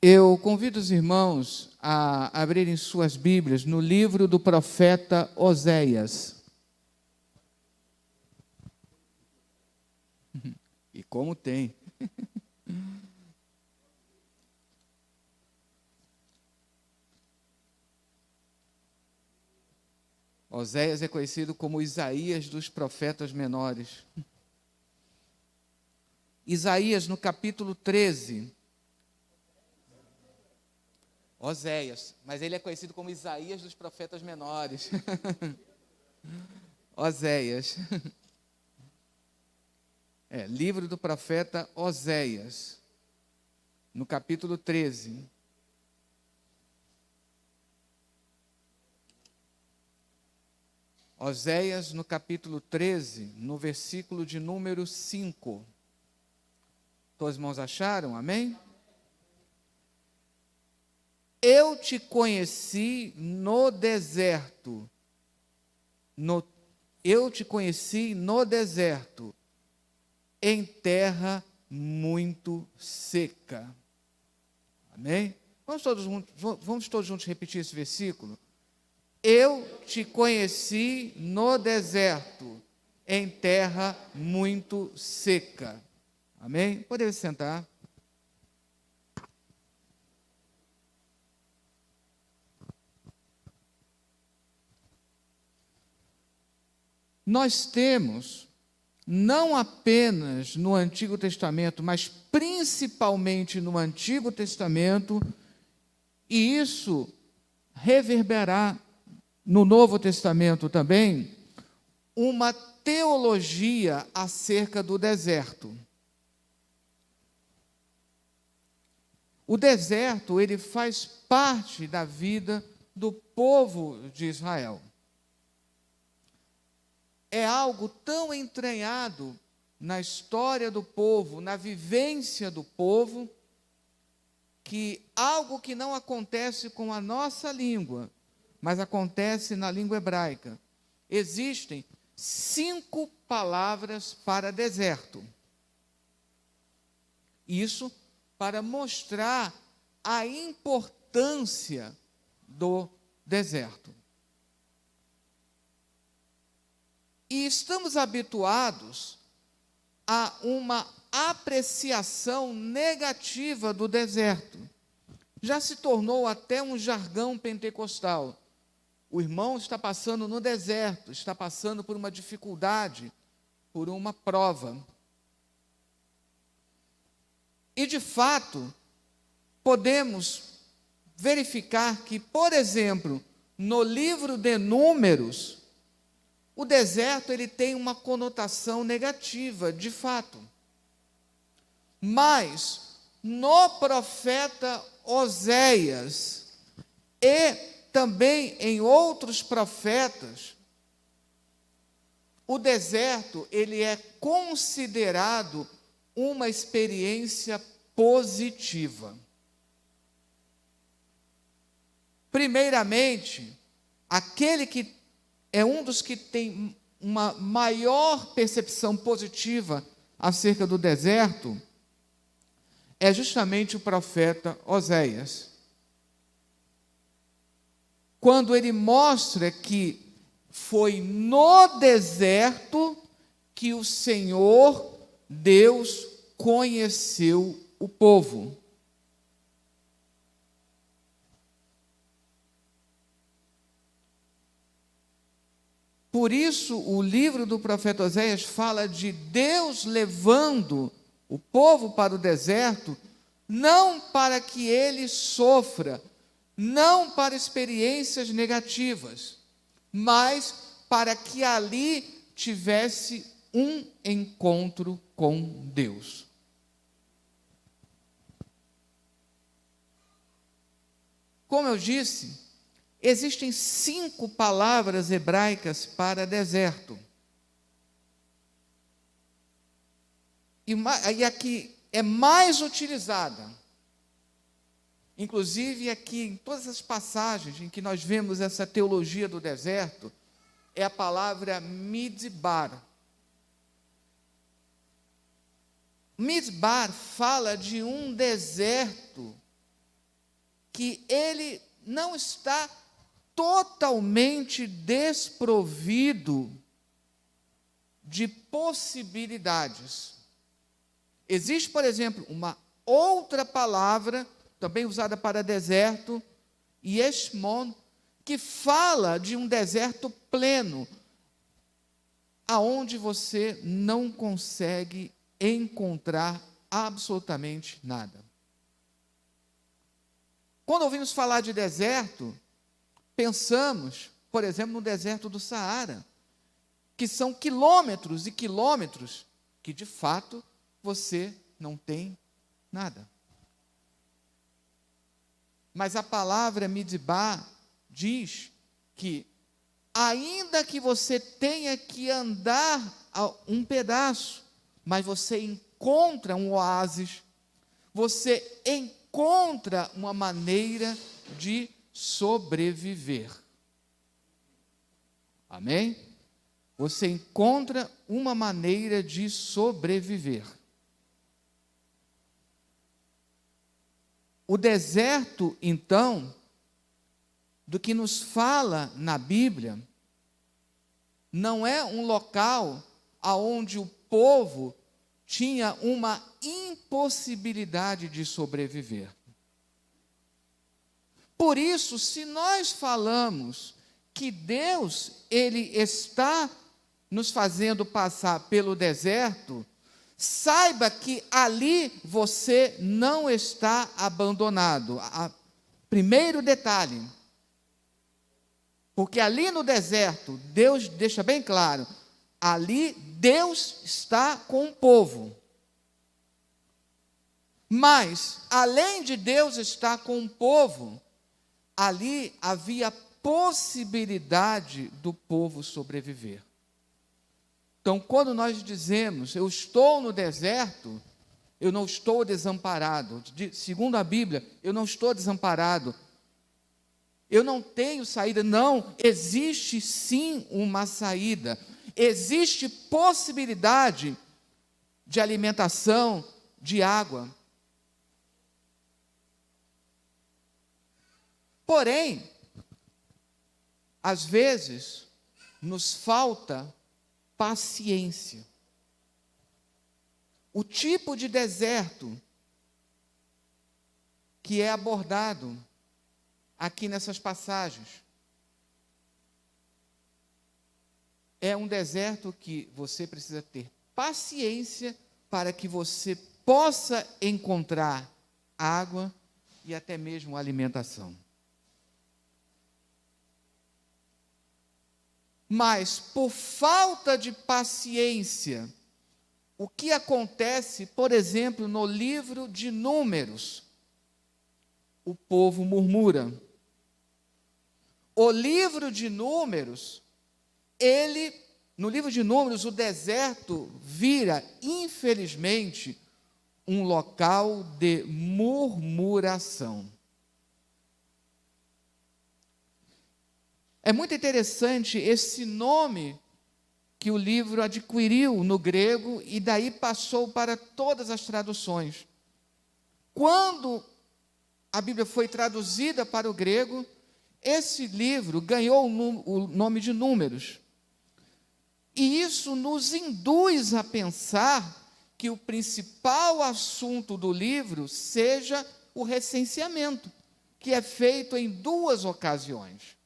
Eu convido os irmãos a abrirem suas Bíblias no livro do profeta Oséias. E como tem. Oséias é conhecido como Isaías dos profetas menores. Isaías, no capítulo 13. Oséias, mas ele é conhecido como Isaías dos profetas menores. Oséias. Livro do profeta Oséias, no capítulo 13. Oséias, no capítulo 13, no versículo de número 5. Todos os irmãos acharam? Amém? Eu te conheci no deserto. Eu te conheci no deserto, em terra muito seca. Amém? Vamos todos juntos repetir esse versículo? Eu te conheci no deserto, em terra muito seca. Amém? Podemos sentar. Nós temos, não apenas no Antigo Testamento, mas principalmente no Antigo Testamento, e isso reverberará no Novo Testamento também, uma teologia acerca do deserto. O deserto, ele faz parte da vida do povo de Israel. É algo tão entranhado na história do povo, na vivência do povo, que algo que não acontece com a nossa língua, mas acontece na língua hebraica. Existem 5 palavras para deserto. Isso para mostrar a importância do deserto. E estamos habituados a uma apreciação negativa do deserto. Já se tornou até um jargão pentecostal. O irmão está passando no deserto, está passando por uma dificuldade, por uma prova. E, de fato, podemos verificar que, por exemplo, no livro de Números, o deserto ele tem uma conotação negativa, de fato. Mas, no profeta Oséias, e também em outros profetas, o deserto ele é considerado uma experiência positiva. Primeiramente, aquele que é um dos que tem uma maior percepção positiva acerca do deserto é justamente o profeta Oséias. Quando ele mostra que foi no deserto que o Senhor Deus conheceu o povo. Por isso, o livro do profeta Oséias fala de Deus levando o povo para o deserto, não para que ele sofra, não para experiências negativas, mas para que ali tivesse um encontro com Deus. Como eu disse, existem 5 palavras hebraicas para deserto. E a que é mais utilizada, inclusive aqui em todas as passagens em que nós vemos essa teologia do deserto, é a palavra midbar. Midbar fala de um deserto que ele não está totalmente desprovido de possibilidades. Existe, por exemplo, uma outra palavra, também usada para deserto, Yeshmon, que fala de um deserto pleno, aonde você não consegue encontrar absolutamente nada. Quando ouvimos falar de deserto, pensamos, por exemplo, no deserto do Saara, que são quilômetros e quilômetros que, de fato, você não tem nada. Mas a palavra Midbar diz que, ainda que você tenha que andar um pedaço, mas você encontra um oásis, você encontra uma maneira de sobreviver. Amém? Você encontra uma maneira de sobreviver. O deserto, então, do que nos fala na Bíblia, não é um local onde o povo tinha uma impossibilidade de sobreviver. Por isso, se nós falamos que Deus, ele está nos fazendo passar pelo deserto, saiba que ali você não está abandonado. Primeiro detalhe, porque ali no deserto, Deus deixa bem claro, ali Deus está com o povo. Mas, além de Deus estar com o povo, ali havia possibilidade do povo sobreviver. Então, quando nós dizemos, eu estou no deserto, eu não estou desamparado. Segundo a Bíblia, eu não estou desamparado. Eu não tenho saída. Não, existe sim uma saída. Existe possibilidade de alimentação, de água. Porém, às vezes, nos falta paciência. O tipo de deserto que é abordado aqui nessas passagens é um deserto que você precisa ter paciência para que você possa encontrar água e até mesmo alimentação. Mas, por falta de paciência, o que acontece, por exemplo, no livro de Números? O povo murmura. O livro de Números, no livro de Números, o deserto vira, infelizmente, um local de murmuração. É muito interessante esse nome que o livro adquiriu no grego e daí passou para todas as traduções. Quando a Bíblia foi traduzida para o grego, esse livro ganhou o nome de Números. E isso nos induz a pensar que o principal assunto do livro seja o recenseamento, que é feito em 2 ocasiões.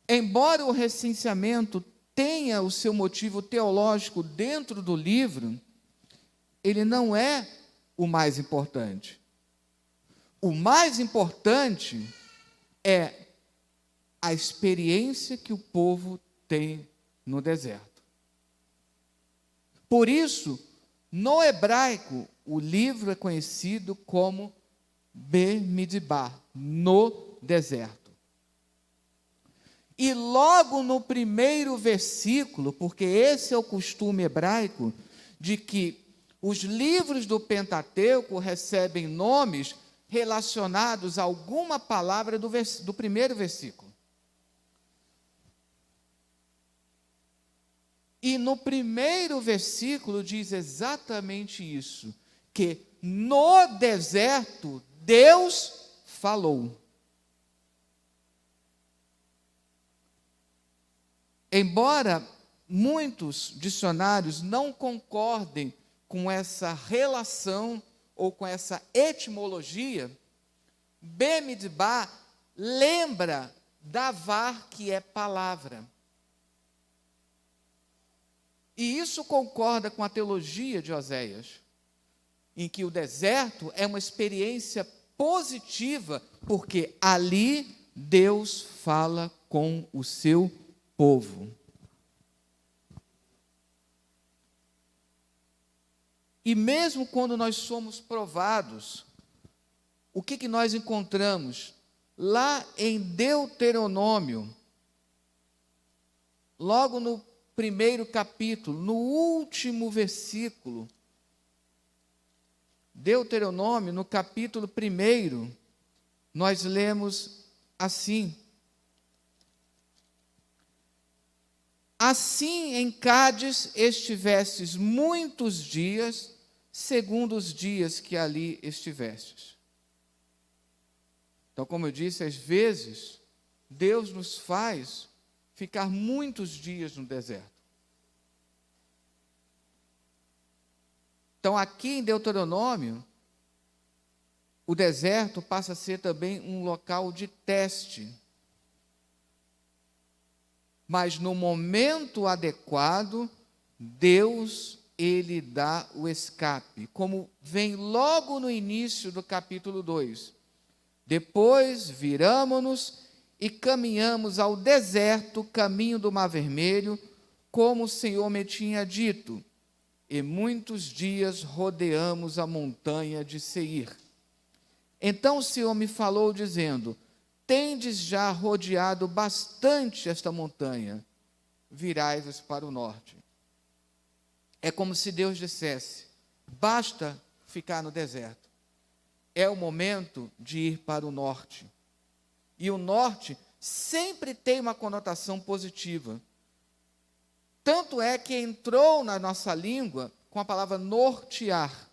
Embora o recenseamento tenha o seu motivo teológico dentro do livro, ele não é o mais importante. O mais importante é a experiência que o povo tem no deserto. Por isso, no hebraico, o livro é conhecido como Bemidbar, no deserto. E logo no primeiro versículo, porque esse é o costume hebraico, de que os livros do Pentateuco recebem nomes relacionados a alguma palavra do primeiro versículo. E no primeiro versículo diz exatamente isso, que no deserto, Deus falou. Embora muitos dicionários não concordem com essa relação ou com essa etimologia, Bemidbar lembra davar, que é palavra. E isso concorda com a teologia de Oséias, em que o deserto é uma experiência positiva, porque ali Deus fala com o seu povo. E mesmo quando nós somos provados, o que nós encontramos? Lá em Deuteronômio, logo no primeiro capítulo, no último versículo, Deuteronômio, no capítulo 1, nós lemos assim: assim em Cádiz estivestes muitos dias, segundo os dias que ali estivestes. Então, como eu disse, às vezes, Deus nos faz ficar muitos dias no deserto. Então, aqui em Deuteronômio, o deserto passa a ser também um local de teste. Mas no momento adequado, Deus, ele dá o escape, como vem logo no início do capítulo 2. Depois viramo-nos e caminhamos ao deserto, caminho do Mar Vermelho, como o Senhor me tinha dito, e muitos dias rodeamos a montanha de Seir. Então o Senhor me falou, dizendo: tendes já rodeado bastante esta montanha, virai-vos para o norte. É como se Deus dissesse: basta ficar no deserto. É o momento de ir para o norte. E o norte sempre tem uma conotação positiva. Tanto é que entrou na nossa língua com a palavra nortear.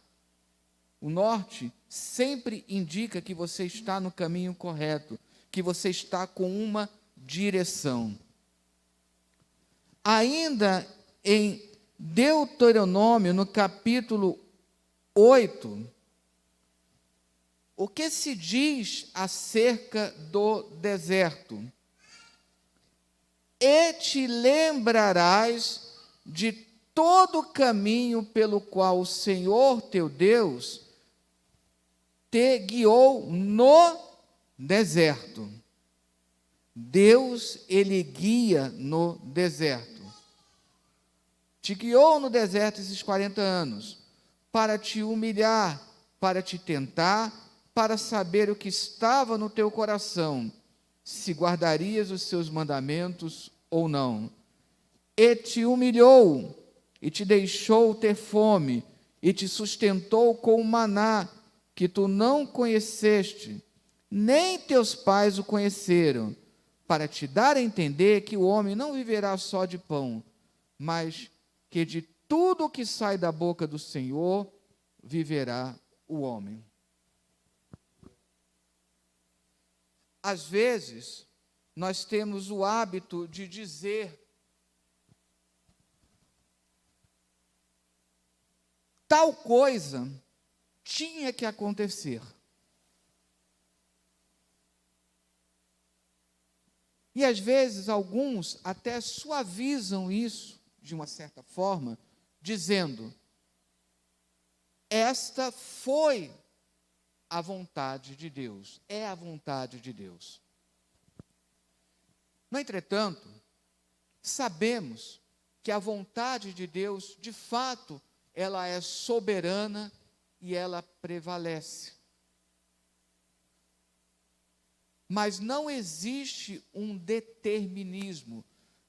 O norte sempre indica que você está no caminho correto, que você está com uma direção. Ainda em Deuteronômio, no capítulo 8, o que se diz acerca do deserto? E te lembrarás de todo o caminho pelo qual o Senhor teu Deus te guiou no deserto. Deus, ele guia no deserto. Te guiou no deserto esses 40 anos, para te humilhar, para te tentar, para saber o que estava no teu coração, se guardarias os seus mandamentos ou não. E te humilhou, e te deixou ter fome, e te sustentou com o maná, que tu não conheceste, nem teus pais o conheceram, para te dar a entender que o homem não viverá só de pão, mas que de tudo o que sai da boca do Senhor viverá o homem. Às vezes, nós temos o hábito de dizer: tal coisa tinha que acontecer. E às vezes alguns até suavizam isso de uma certa forma, dizendo: esta foi a vontade de Deus, é a vontade de Deus. No entretanto, sabemos que a vontade de Deus, de fato, ela é soberana e ela prevalece. Mas não existe um determinismo,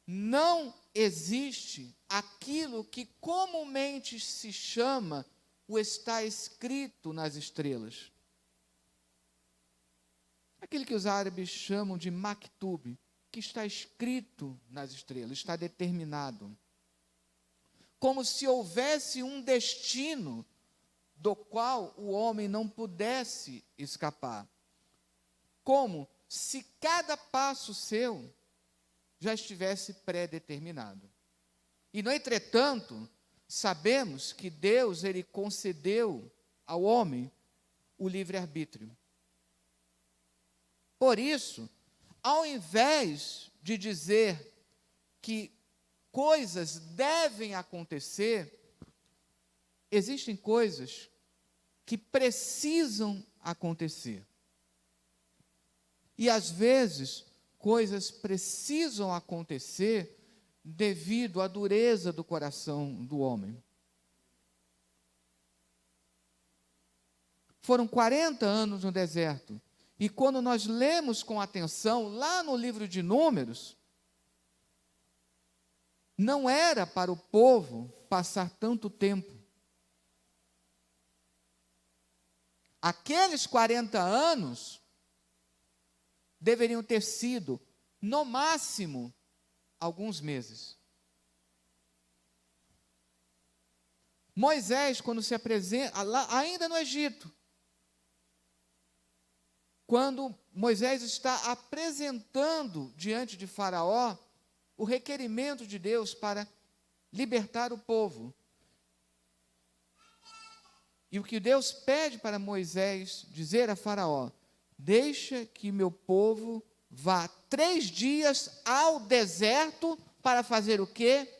não existe aquilo que comumente se chama o está escrito nas estrelas. Aquele que os árabes chamam de maktub, que está escrito nas estrelas, está determinado. Como se houvesse um destino do qual o homem não pudesse escapar. Como se cada passo seu já estivesse pré-determinado. E, no entretanto, sabemos que Deus, ele concedeu ao homem o livre-arbítrio. Por isso, ao invés de dizer que coisas devem acontecer, existem coisas que precisam acontecer. E, às vezes, coisas precisam acontecer devido à dureza do coração do homem. Foram 40 anos no deserto. E quando nós lemos com atenção, lá no livro de Números, não era para o povo passar tanto tempo. Aqueles 40 anos deveriam ter sido, no máximo, alguns meses. Moisés, quando se apresenta, lá, ainda no Egito, quando Moisés está apresentando diante de Faraó o requerimento de Deus para libertar o povo. E o que Deus pede para Moisés dizer a Faraó: deixa que meu povo vá 3 dias ao deserto para fazer o quê?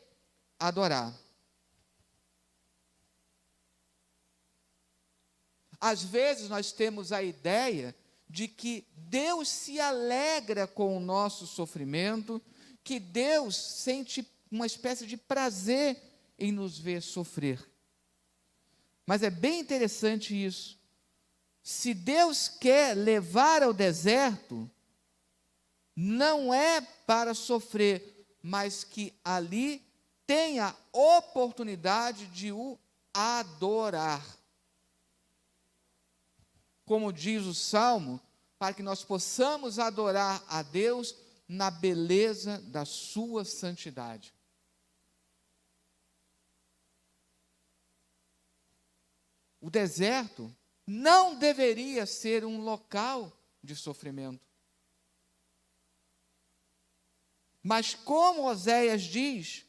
Adorar. Às vezes nós temos a ideia de que Deus se alegra com o nosso sofrimento, que Deus sente uma espécie de prazer em nos ver sofrer. Mas é bem interessante isso. Se Deus quer levar ao deserto, não é para sofrer, mas que ali tenha oportunidade de o adorar. Como diz o Salmo, para que nós possamos adorar a Deus na beleza da sua santidade. O deserto não deveria ser um local de sofrimento. Mas, como Oséias diz,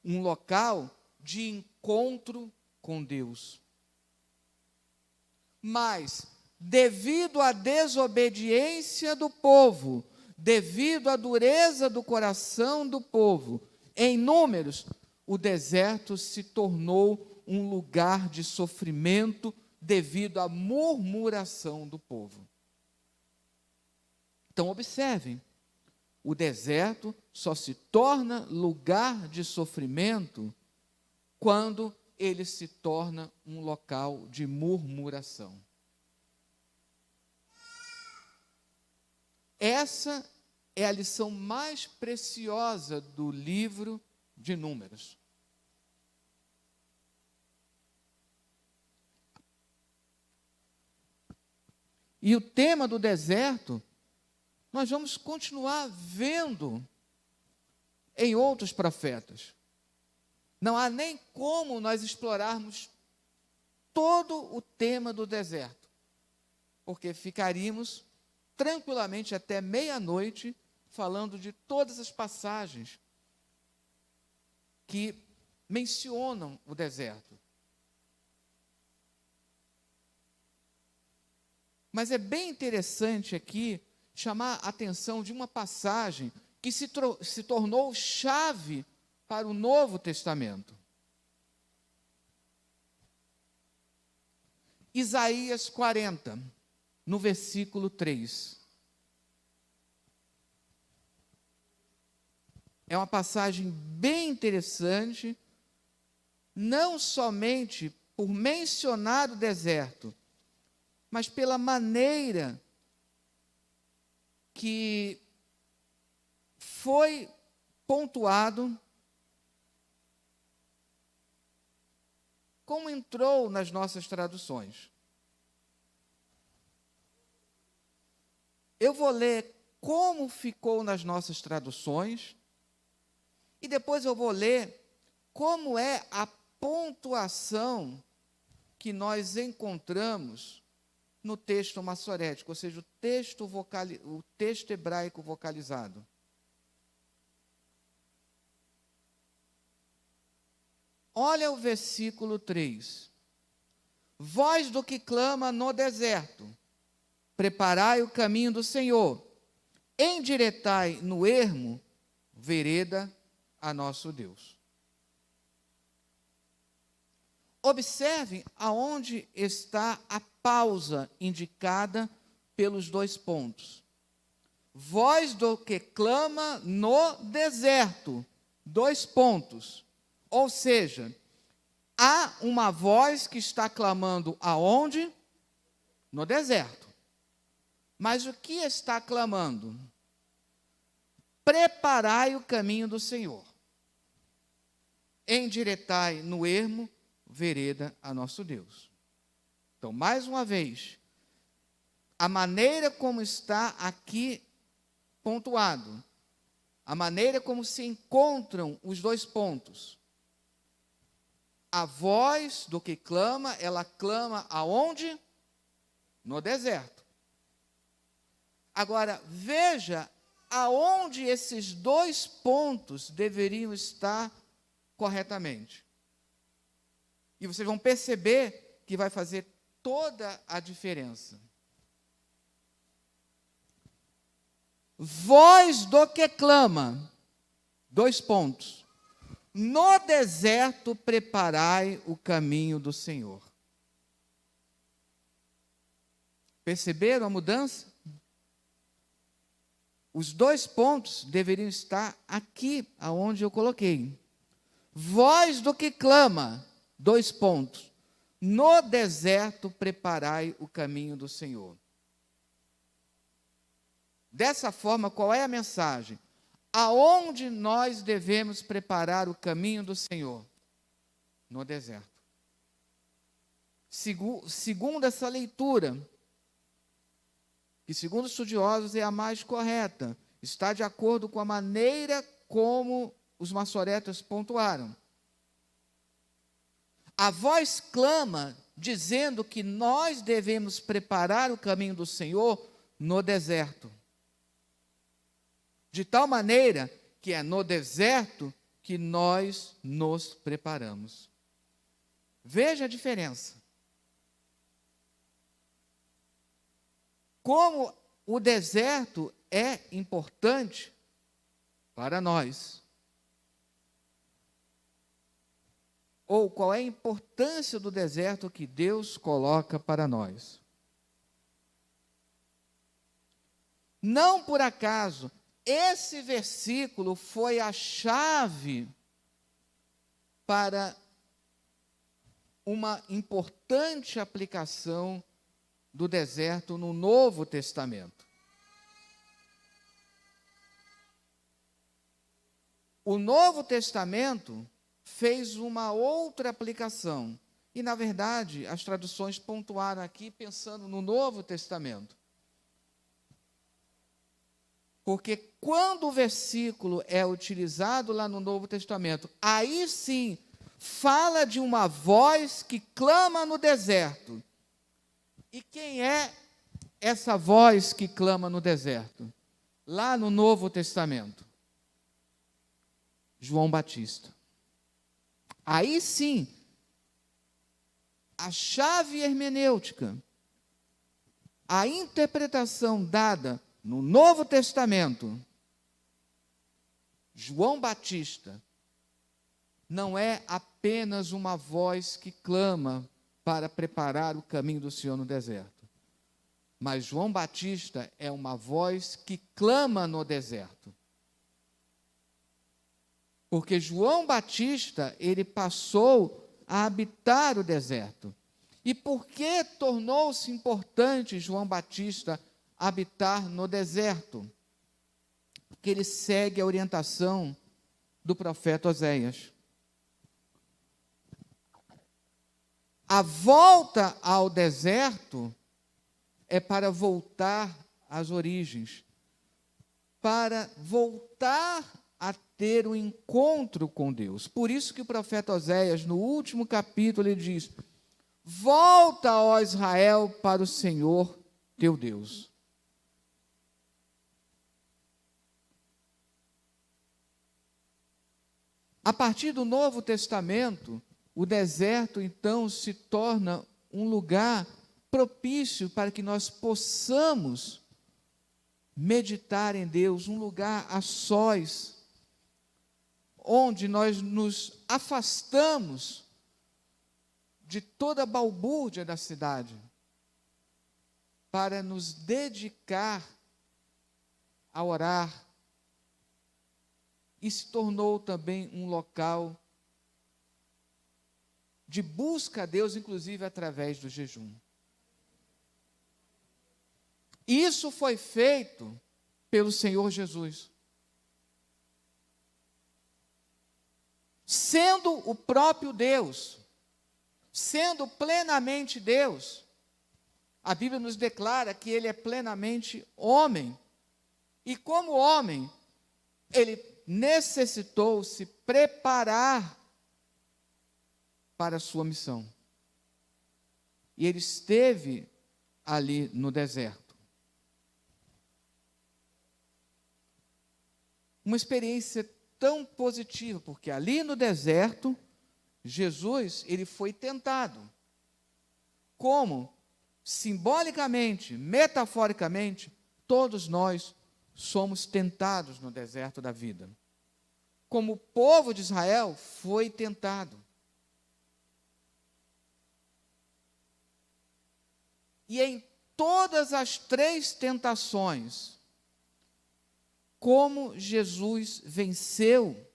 um local de encontro com Deus. Mas, devido à desobediência do povo, devido à dureza do coração do povo, em Números, o deserto se tornou um lugar de sofrimento devido à murmuração do povo. Então, observem, o deserto só se torna lugar de sofrimento quando ele se torna um local de murmuração. Essa é a lição mais preciosa do livro de Números. E o tema do deserto, nós vamos continuar vendo em outros profetas. Não há nem como nós explorarmos todo o tema do deserto, porque ficaríamos tranquilamente até meia-noite falando de todas as passagens que mencionam o deserto. Mas é bem interessante aqui chamar a atenção de uma passagem que se tornou chave para o Novo Testamento. Isaías 40, no versículo 3. É uma passagem bem interessante, não somente por mencionar o deserto, mas pela maneira que foi pontuado, como entrou nas nossas traduções. Eu vou ler como ficou nas nossas traduções, e depois eu vou ler como é a pontuação que nós encontramos no texto massorético, ou seja, o texto hebraico vocalizado. Olha o versículo 3. Voz do que clama no deserto, preparai o caminho do Senhor, endireitai no ermo vereda a nosso Deus. Observem aonde está a pausa indicada pelos 2 pontos. Voz do que clama no deserto, 2 pontos. Ou seja, há uma voz que está clamando aonde? No deserto. Mas o que está clamando? Preparai o caminho do Senhor. Endireitai no ermo vereda a nosso Deus. Então, mais uma vez, a maneira como está aqui pontuado, a maneira como se encontram os 2 pontos. A voz do que clama, ela clama aonde? No deserto. Agora, veja aonde esses 2 pontos deveriam estar corretamente. E vocês vão perceber que vai fazer toda a diferença. Voz do que clama, 2 pontos. No deserto preparai o caminho do Senhor. Perceberam a mudança? Os 2 pontos deveriam estar aqui, aonde eu coloquei. Voz do que clama, 2 pontos. No deserto preparai o caminho do Senhor. Dessa forma, qual é a mensagem? Aonde nós devemos preparar o caminho do Senhor? No deserto. Segundo essa leitura, que segundo os estudiosos é a mais correta, está de acordo com a maneira como os maçoretas pontuaram. A voz clama dizendo que nós devemos preparar o caminho do Senhor no deserto. De tal maneira que é no deserto que nós nos preparamos. Veja a diferença. Como o deserto é importante para nós. Ou qual é a importância do deserto que Deus coloca para nós. Não por acaso, esse versículo foi a chave para uma importante aplicação do deserto no Novo Testamento. O Novo Testamento fez uma outra aplicação. E, na verdade, as traduções pontuaram aqui pensando no Novo Testamento. Porque quando o versículo é utilizado lá no Novo Testamento, aí sim fala de uma voz que clama no deserto. E quem é essa voz que clama no deserto? Lá no Novo Testamento. João Batista. Aí sim, a chave hermenêutica, a interpretação dada no Novo Testamento, João Batista não é apenas uma voz que clama para preparar o caminho do Senhor no deserto, mas João Batista é uma voz que clama no deserto. Porque João Batista, ele passou a habitar o deserto. E por que tornou-se importante João Batista habitar no deserto? Porque ele segue a orientação do profeta Oséias. A volta ao deserto é para voltar às origens, para voltar a ter um encontro com Deus. Por isso que o profeta Oséias, no último capítulo, ele diz: volta, ó Israel, para o Senhor teu Deus. A partir do Novo Testamento, o deserto, então, se torna um lugar propício para que nós possamos meditar em Deus, um lugar a sós, onde nós nos afastamos de toda a balbúrdia da cidade, para nos dedicar a orar, e se tornou também um local de busca a Deus, inclusive através do jejum. Isso foi feito pelo Senhor Jesus. Sendo o próprio Deus, sendo plenamente Deus, a Bíblia nos declara que Ele é plenamente homem. E como homem, Ele necessitou se preparar para a sua missão. E Ele esteve ali no deserto. Uma experiência tão positiva, porque ali no deserto, Jesus, ele foi tentado. Como, simbolicamente, metaforicamente, todos nós somos tentados no deserto da vida. Como o povo de Israel foi tentado. E em todas as 3 tentações, como Jesus venceu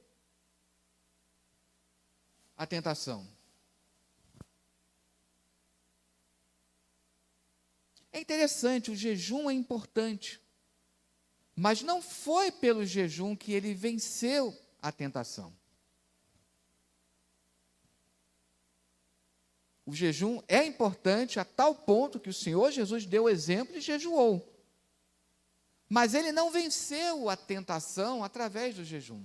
a tentação. É interessante, o jejum é importante, mas não foi pelo jejum que ele venceu a tentação. O jejum é importante a tal ponto que o Senhor Jesus deu exemplo e jejuou. Mas ele não venceu a tentação através do jejum.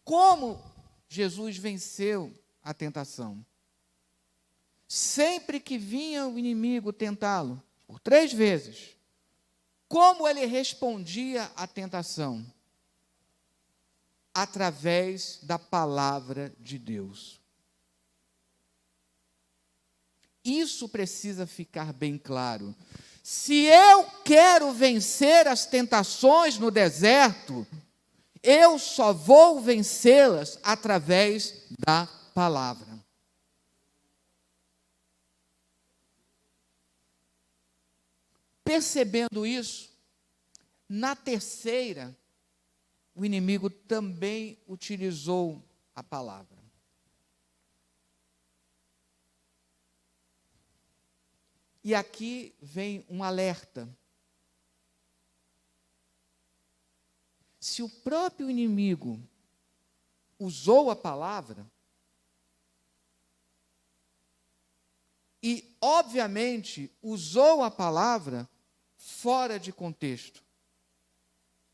Como Jesus venceu a tentação? Sempre que vinha o inimigo tentá-lo, por 3 vezes, como ele respondia à tentação? Através da palavra de Deus. Isso precisa ficar bem claro. Se eu quero vencer as tentações no deserto, eu só vou vencê-las através da palavra. Percebendo isso, na terceira, o inimigo também utilizou a palavra. E aqui vem um alerta. Se o próprio inimigo usou a palavra, e, obviamente, usou a palavra fora de contexto,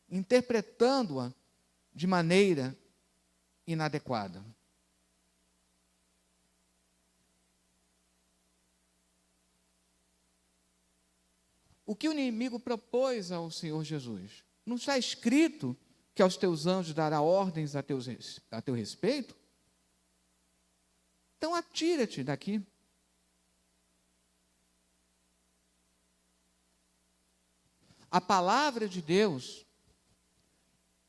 interpretando-a de maneira inadequada. O que o inimigo propôs ao Senhor Jesus? Não está escrito que aos teus anjos dará ordens a teu respeito? Então atira-te daqui. A palavra de Deus,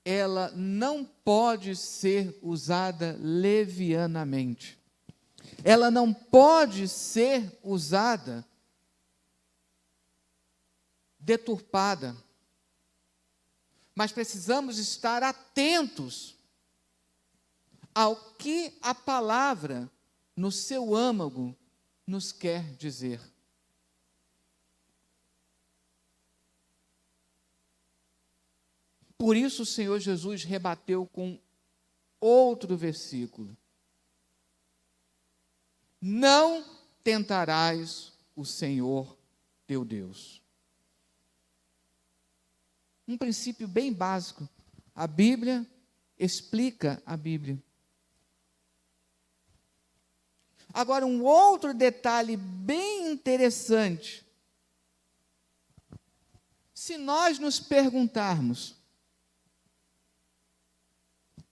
ela não pode ser usada levianamente. Ela não pode ser usada deturpada. Mas precisamos estar atentos ao que a palavra, no seu âmago, nos quer dizer. Por isso o Senhor Jesus rebateu com outro versículo. Não tentarás o Senhor teu Deus. Um princípio bem básico. A Bíblia explica a Bíblia. Agora, um outro detalhe bem interessante. Se nós nos perguntarmos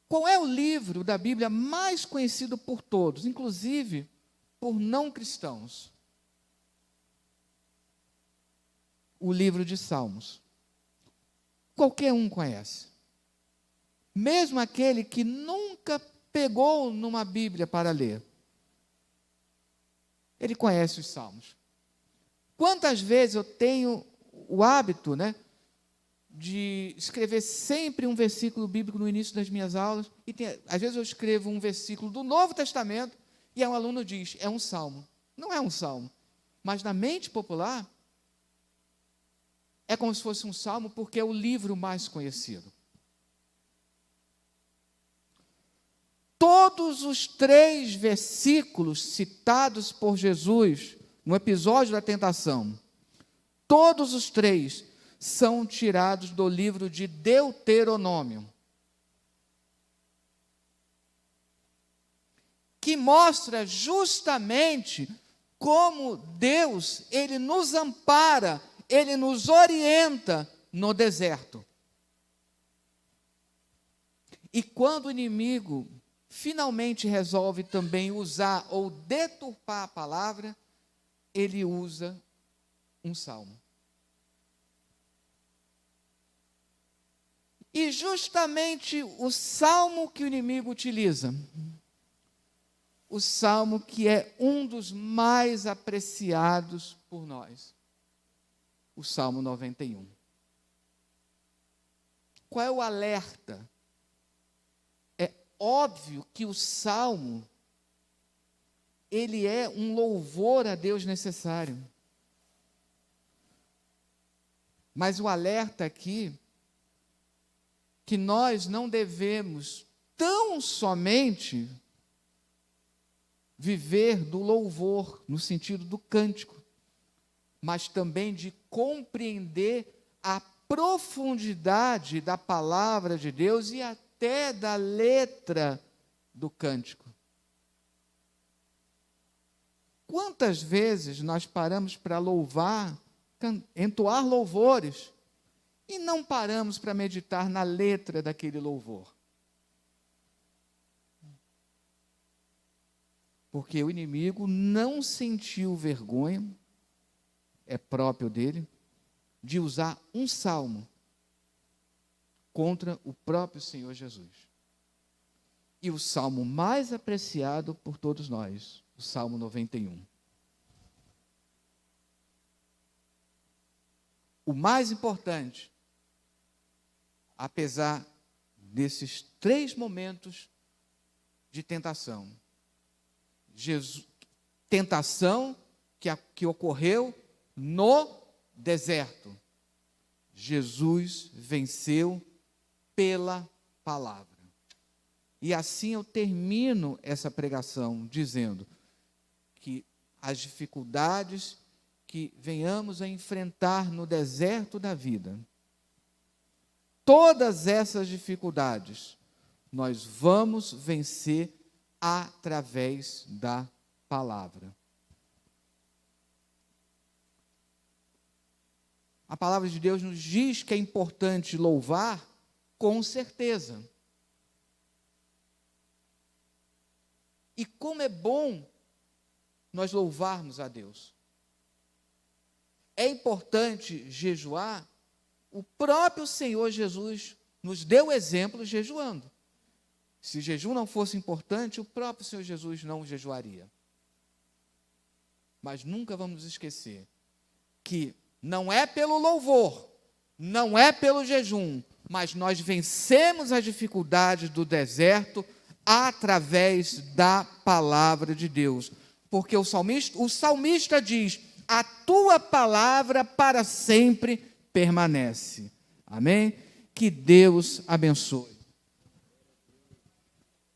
qual é o livro da Bíblia mais conhecido por todos, inclusive por não cristãos, o livro de Salmos. Qualquer um conhece. Mesmo aquele que nunca pegou numa Bíblia para ler, ele conhece os Salmos. Quantas vezes eu tenho o hábito, de escrever sempre um versículo bíblico no início das minhas aulas, e às vezes eu escrevo um versículo do Novo Testamento, e aí um aluno diz, é um salmo. Não é um salmo, mas na mente popular, é como se fosse um salmo, porque é o livro mais conhecido. Todos os 3 versículos citados por Jesus no episódio da tentação, todos os 3 são tirados do livro de Deuteronômio, que mostra justamente como Deus, Ele nos ampara, Ele nos orienta no deserto. E quando o inimigo finalmente resolve também usar ou deturpar a palavra, ele usa um salmo. E justamente o salmo que o inimigo utiliza, o salmo que é um dos mais apreciados por nós, o Salmo 91. Qual é o alerta? É óbvio que o salmo, ele é um louvor a Deus necessário. Mas o alerta aqui, que nós não devemos tão somente viver do louvor, no sentido do cântico, mas também de compreender a profundidade da palavra de Deus e até da letra do cântico. Quantas vezes nós paramos para louvar, entoar louvores, e não paramos para meditar na letra daquele louvor? Porque o inimigo não sentiu vergonha, é próprio dele, de usar um salmo contra o próprio Senhor Jesus. E o salmo mais apreciado por todos nós, o Salmo 91. O mais importante, apesar desses 3 momentos de tentação, tentação que ocorreu no deserto, Jesus venceu pela palavra. E assim eu termino essa pregação dizendo que as dificuldades que venhamos a enfrentar no deserto da vida, todas essas dificuldades, nós vamos vencer através da palavra. A palavra de Deus nos diz que é importante louvar, com certeza. E como é bom nós louvarmos a Deus. É importante jejuar. O próprio Senhor Jesus nos deu exemplo jejuando. Se jejum não fosse importante, o próprio Senhor Jesus não jejuaria. Mas nunca vamos esquecer que não é pelo louvor, não é pelo jejum, mas nós vencemos as dificuldades do deserto através da palavra de Deus. Porque o salmista diz, a tua palavra para sempre permanece. Amém? Que Deus abençoe.